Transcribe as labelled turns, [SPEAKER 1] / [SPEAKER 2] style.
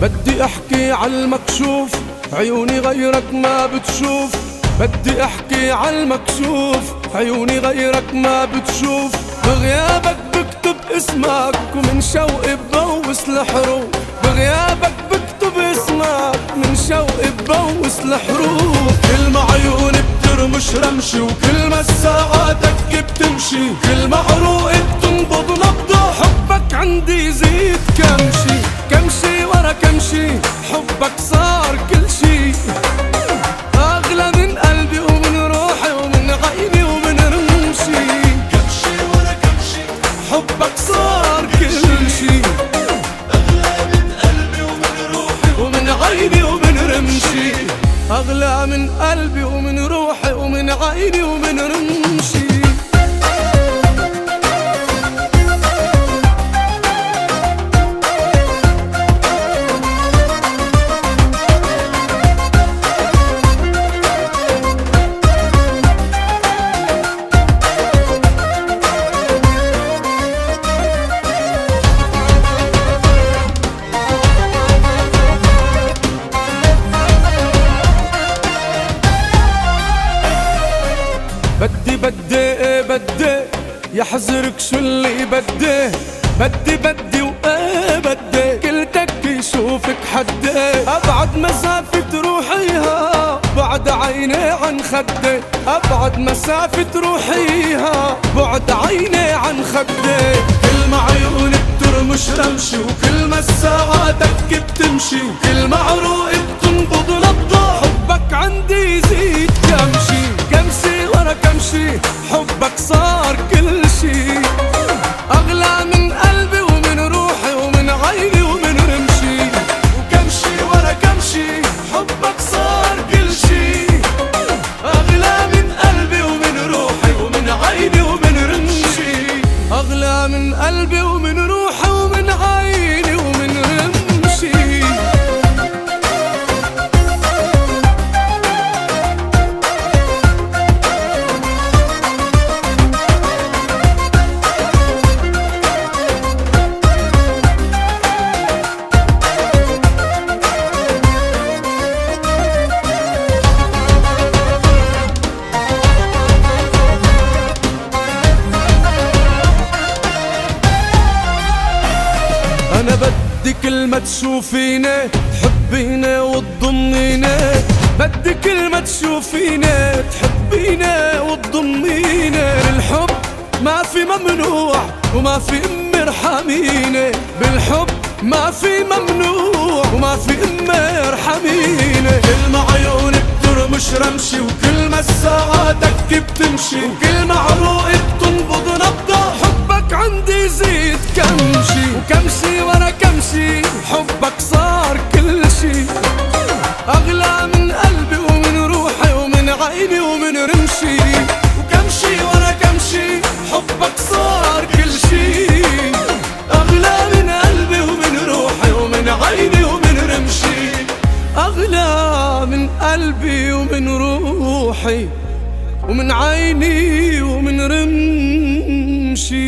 [SPEAKER 1] بدي احكي عالمكشوف، عيوني غيرك ما بتشوف. بدي احكي عالمكشوف، عيوني غيرك ما بتشوف. بغيابك بكتب اسمك ومن شوقي ببوس الحروف. بغيابك بكتب اسمك من شوقي ببوس الحروف. كل ما عيوني بترمش رمشي، وكل ما ساعاتك بتمشي، كل ما عروقي بتنبض نبضة، حبك عندي يزيد كمشي. كمشي ورا كمشي، حبك صار كل شي. أغلى من قلبي ومن روحي ومن عيني ومن رمشي. كمشي ورا كمشي، حبك صار كل شي. أغلى من قلبي ومن روحي ومن عيني ومن رمشي. أغلى من قلبي ومن روحي ومن عيني ومن رمشي. بدي يحذرك شو اللي بدي. بدي بدي كلتك يشوفك حدي. ابعد مسافة روحيها بعد عيني عن خدي. ابعد مسافة روحيها بعد عيني عن خدي. كل ما عيوني بترمش رمشي، وكل ما ساعاتك بتمشي، وكل ما عروقي بتنبض نبضة، حبك عندي يزيد كمشي. كمشي ورا كمشي، حبك صار كل شي. أغلى من قلبي ومن روحي ومن عيني ومن رمشي. وكمشي ورا كمشي، حبك صار كل شي. أغلى من قلبي ومن روحي ومن عيني ومن رمشي. أغلى من قلبي ومن روحي ومن عيني ومن رمشي. أنا بدي كل ما تشوفيني تحبيني وتضميني. بدي كل ما تشوفيني تحبيني وتضميني. الحب ما في ممنوع وما في أمي ارحميني. بالحب ما في ممنوع وما في أمي ارحميني. كل ما عيوني بترمش رمشي، وكل ما ساعاتك بتمشي، وكل ما عروقي بتنبض نبضة، حبك عندي يزيد كمشي. وكمشي ورا كمشي، حبك صار كل شي. أغلى من قلبي ومن روحي ومن عيني ومن رمشي. وكمشي ورا كمشي، حبك صار كل شي. أغلى من قلبي ومن روحي ومن عيني ومن رمشي. أغلى من قلبي ومن روحي ومن عيني ومن رمشي.